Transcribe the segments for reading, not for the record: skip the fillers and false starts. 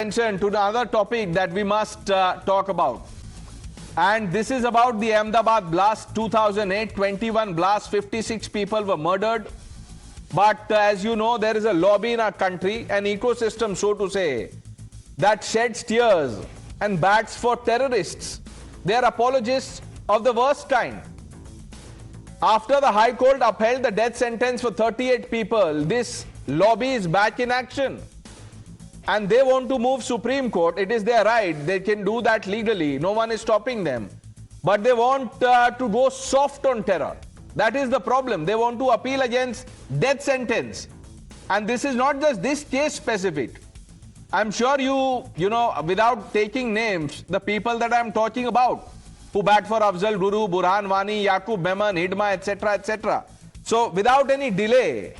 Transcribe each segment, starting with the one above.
attention to another topic that we must talk about. And this is about the Ahmedabad blast 2008, 21 blasts, 56 people were murdered. But as you know, there is a lobby in our country, an ecosystem, so to say, that sheds tears and bats for terrorists. They are apologists of the worst kind. After the High Court upheld the death sentence for 38 people, this lobby is back in action. And they want to move Supreme Court. It is their right. They can do that legally. No one is stopping them. But they want to go soft on terror. That is the problem. They want to appeal against death sentence. And this is not just this case specific. I'm sure you know, without taking names, the people that I'm talking about, who bat for Afzal Guru, Burhan Wani, Yaqub Memon, Hidma, etc., etc. So without any delay,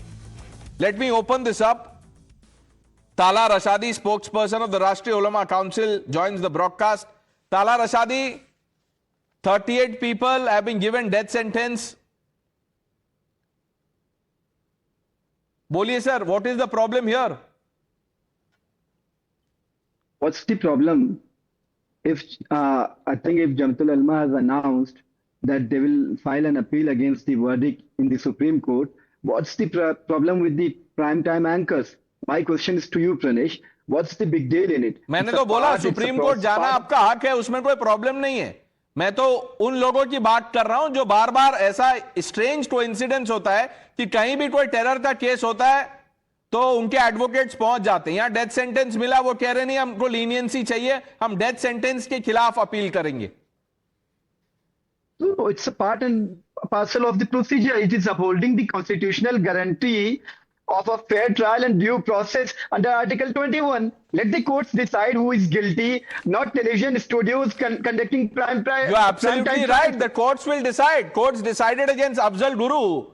let me open this up. Tala Rashadi, spokesperson of the Rashtriya Ulama Council, joins the broadcast. Tala Rashadi, 38 people have been given death sentence. Boliye sir, what is the problem here? What's the problem? If I think if Jamatul Ulama has announced that they will file an appeal against the verdict in the Supreme Court, what's the problem with the prime time anchors? My question is to you, Pranesh. What's the big deal in it? मैंने तो बोला supreme court जाना आपका हक है, उसमें कोई problem नहीं है. मैं तो उन लोगों की बात कर रहा हूं जो बार बार ऐसा स्ट्रेंज कोइंसिडेंस होता है कि कहीं भी कोई टेरर का केस होता है तो उनके एडवोकेट्स पहुंच जाते हैं. यहां डेथ सेंटेंस मिला, वो कह रहे नहीं हमको लीनियंसी चाहिए, हम डेथ सेंटेंस के खिलाफ अपील करेंगे. So it's a part and parcel of the procedure. It is upholding the constitutional guarantee of a fair trial and due process under Article 21. Let the courts decide who is guilty, not television studios conducting prime time. You're absolutely right. The courts will decide. Courts decided against Afzal Guru.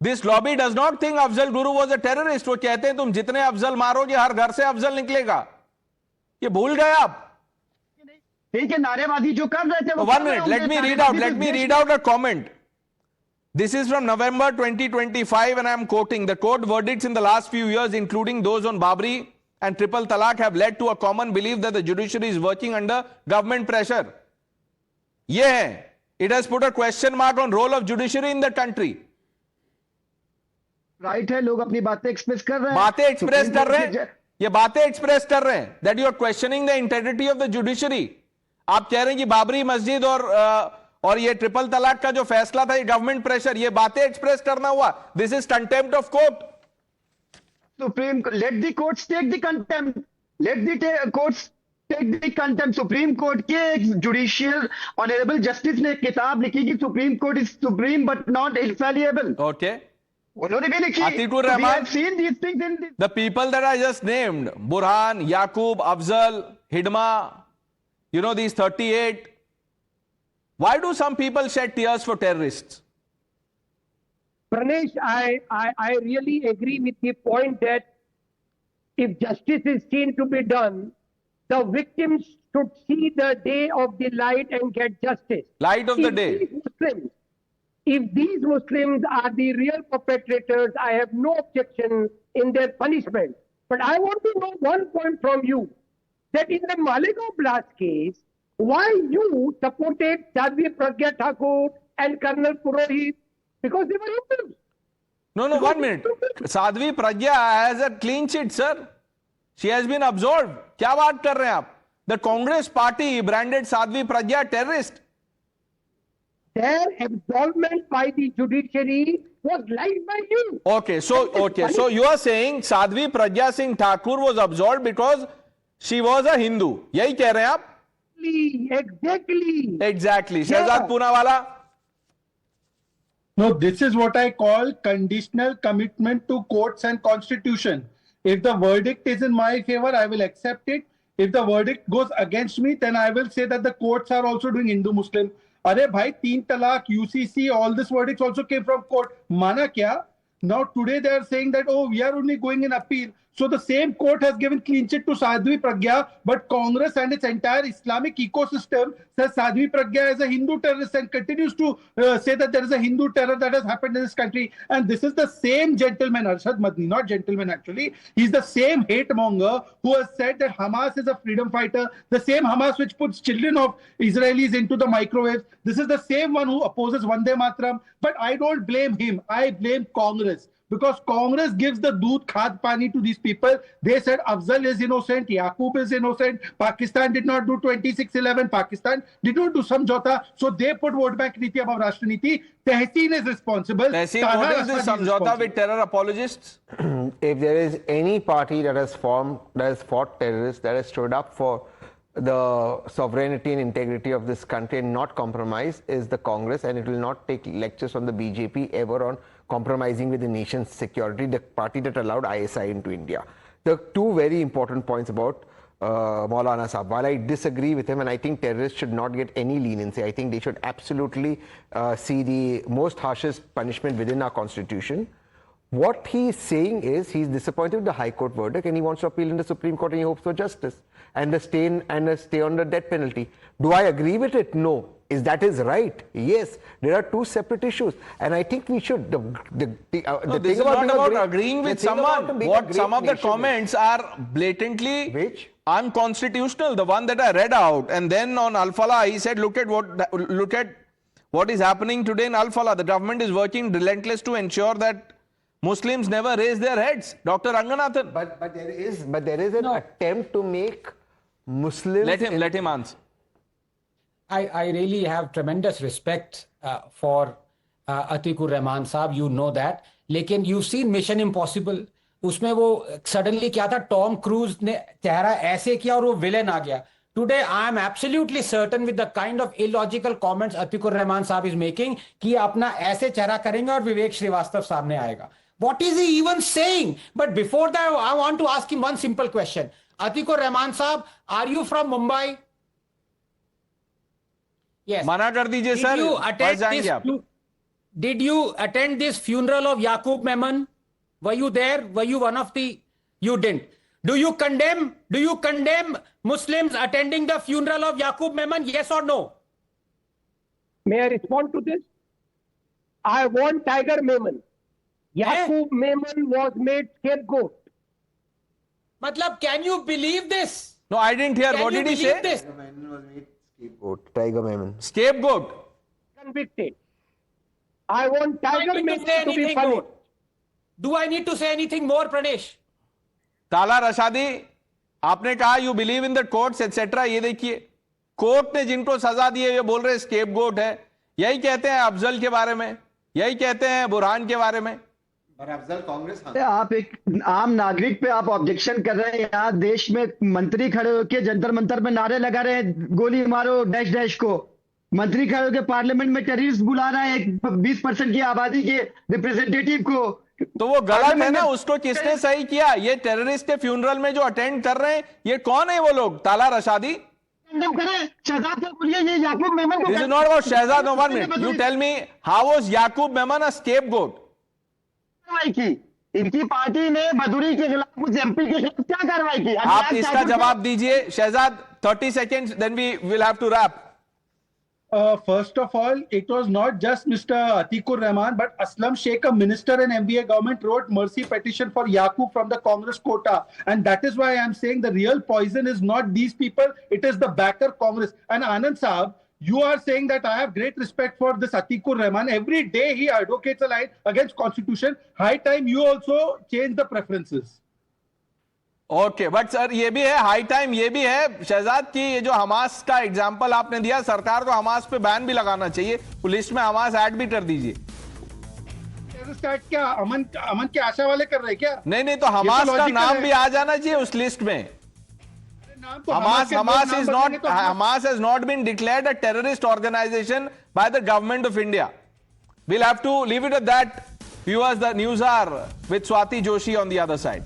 This lobby does not think Afzal Guru was a terrorist. वो कहते हैं तुम जितने अफजल मारोगे हर घर से अफजल निकलेगा. ये भूल गए आप. ठीक है, नारेबाजी जो कर रहे थे. 1 minute. Let me read out a comment. This is from November 2025 and I am quoting, the court verdicts in the last few years, including those on Babri and triple talaq, have led to a common belief that the judiciary is working under government pressure. Yeah, it has put a question mark on role of judiciary in the country. Right है, लोग अपनी बातें express कर रहे हैं. बातें express कर रहे हैं, ये बातें एक्सप्रेस कर रहे हैं that you are questioning the integrity of the judiciary. आप कह रहे हैं कि बाबरी मस्जिद और ये ट्रिपल तलाक का जो फैसला था ये गवर्नमेंट प्रेशर, ये बातें एक्सप्रेस करना हुआ. This is contempt of court. Supreme let the courts take the contempt. Let the courts take the contempt. Supreme court के जुडिशियल ऑनरेबल जस्टिस ने किताब लिखी कि supreme court is supreme but not infallible. Okay, उन्होंने भी लिखी. Atikur Rahman, we have seen these things in the people that I just named, Burhan, Yaqub, Afzal, Hidma, you know, these 38. Why do some people shed tears for terrorists? Pranesh, I really agree with the point that if justice is seen to be done, the victims should see the day of the light and get justice. Light of the day. If these Muslims are the real perpetrators, I have no objection in their punishment. But I want to know one point from you, that in the Malegaon blast case, why you supported Sadhvi Pragya Thakur and Colonel Purohit? Because they were Muslims. No, 1 minute. Sadhvi Pragya has a clean sheet, sir. She has been absolved. क्या बात कर रहे हैं आप? The Congress party branded Sadhvi Pragya terrorist. Their absolvement by the judiciary was lied by you. Okay, so you are saying Sadhvi Pragya Singh Thakur was absolved because she was a Hindu. यही कह रहे हैं आप? Exactly. Shehzad Poonawala. No, this is what I call conditional commitment to courts and constitution. If the verdict is in my favor, I will accept it. If the verdict goes against me, then I will say that the courts are also doing Hindu-Muslim. अरे भाई, 3 तलाक, UCC, all this verdicts also came from court. माना क्या? Now today they are saying that, oh, we are only going in appeal. So the same court has given clean chit to Sadhvi Pragya, but Congress and its entire Islamic ecosystem says Sadhvi Pragya is a Hindu terrorist and continues to say that there is a Hindu terror that has happened in this country. And this is the same gentleman, Arshad Madni, not gentleman actually. He's the same hate monger who has said that Hamas is a freedom fighter, the same Hamas which puts children of Israelis into the microwaves. This is the same one who opposes Vande Mataram. But I don't blame him. I blame Congress. Because Congress gives the doodh khad pani to these people. They said Afzal is innocent, Yaqub is innocent, Pakistan did not do 26/11, Pakistan did not do samjhota, so they put vote bank niti above Rashtra Niti. Tehseen is responsible. Tehseen, Taha what is this Asad is samjhota responsible. with terror apologists? If there is any party that has formed, that has fought terrorists, that has stood up for the sovereignty and integrity of this country and not compromise, is the Congress, and it will not take lectures from the BJP ever on compromising with the nation's security, the party that allowed ISI into India. The two very important points about Maulana Saab. While I disagree with him and I think terrorists should not get any leniency, I think they should absolutely see the most harshest punishment within our constitution. What he's saying is he's disappointed with the High Court verdict and he wants to appeal in the Supreme Court and he hopes for justice and a stay on the death penalty. Do I agree with it? No. Is that his right? Yes. There are two separate issues, and I think we should. No, this is not about agreeing with someone. What some of the comments are blatantly unconstitutional. The one that I read out, and then on Al Falah, he said, "Look at what is happening today in Al Falah. The government is working relentless to ensure that Muslims never raise their heads." Dr. Ranganathan. But there is an attempt to make Muslims. Let him answer. I really have tremendous respect for Atikur Rahman साहब, you know that. लेकिन you've seen Mission Impossible, उसमें वो suddenly क्या था, Tom cruise ने चेहरा ऐसे किया और वो विलेन आ गया. Today I am absolutely certain with the kind of illogical comments Atikur Rahman साहब is making कि अपना ऐसे चेहरा करेंगे और विवेक श्रीवास्तव सामने आएगा. What is he even saying? But before that, I want to ask him one simple question. Atikur Rahman साहब, are you from Mumbai? Yes. मना कर दीजिए sir. Did you attend this funeral of Yaqub Memon? Were you there? Were you one of the? You didn't. Do you condemn Muslims attending the funeral of Yaqub Memon? Yes or no? May I respond to this? I want Tiger Memon. Yaqub Memon was made scapegoat. Matlab, can you believe this? No, I didn't hear. What did he say? This? Tiger Memon. Scapegoat. Convicted. I want Tiger Memon to be punished. Do I need to say anything more, Pranesh? ताला रशादी, आपने कहा you believe in the courts etcetera. ये देखिए, court ने जिनको सजा दी है ये बोल रहे हैं स्केपगोट है. यही कहते हैं अफजल के बारे में, यही कहते हैं बुरहान के बारे में. अफजल कांग्रेस, आप एक आम नागरिक पे आप ऑब्जेक्शन कर रहे हैं. यहाँ देश में मंत्री खड़े होकर जंतर मंतर में नारे लगा रहे हैं, गोली मारो डैश डैश को. मंत्री खड़े होकर पार्लियामेंट में टेररिस्ट बुला रहा है 20% की आबादी के रिप्रेजेंटेटिव को. तो वो गलत है ना. उसको किसने सही किया? ये टेररिस्ट के फ्यूनरल में जो अटेंड कर रहे हैं, ये कौन है वो लोग? ताला रशादी. शहजाद को बोलिए ये याकूब मेमन को. This is not about Shehzad. No, 1 minute. You tell me, how was Yaqub Memon a scapegoat? की इनकी पार्टी ने बदूरी के खिलाफ कुछ एमपी के खिलाफ क्या कार्रवाई की? आप इसका जवाब दीजिए Shahzad. 30 seconds, then we will have to wrap. First of all, it was not just Mr. Atikur Rahman, but Aslam Sheikh, a minister in MBA government, wrote mercy petition for Yaqub from the Congress quota. And that is why I am saying the real poison is not these people, it is the backer Congress. And Anand Saab, you are saying that I have great respect for this Atikur Rahman. Every day he advocates a line against constitution. High time you also change the preferences. Okay but sir ये भी है, high time ये भी है शहजाद की. ये जो Hamas का एग्जांपल आपने दिया, सरकार को हमास पे बैन भी लगाना चाहिए. पुलिस में हमास ऐड भी कर दीजिए. क्या अमन के आशा वाले कर रहे क्या? नहीं तो हमास का नाम भी आ जाना चाहिए उस लिस्ट में. Hamas has not been declared a terrorist organization by the government of India. We'll have to leave it at that. Viewers, the news hour with Swati Joshi on the other side.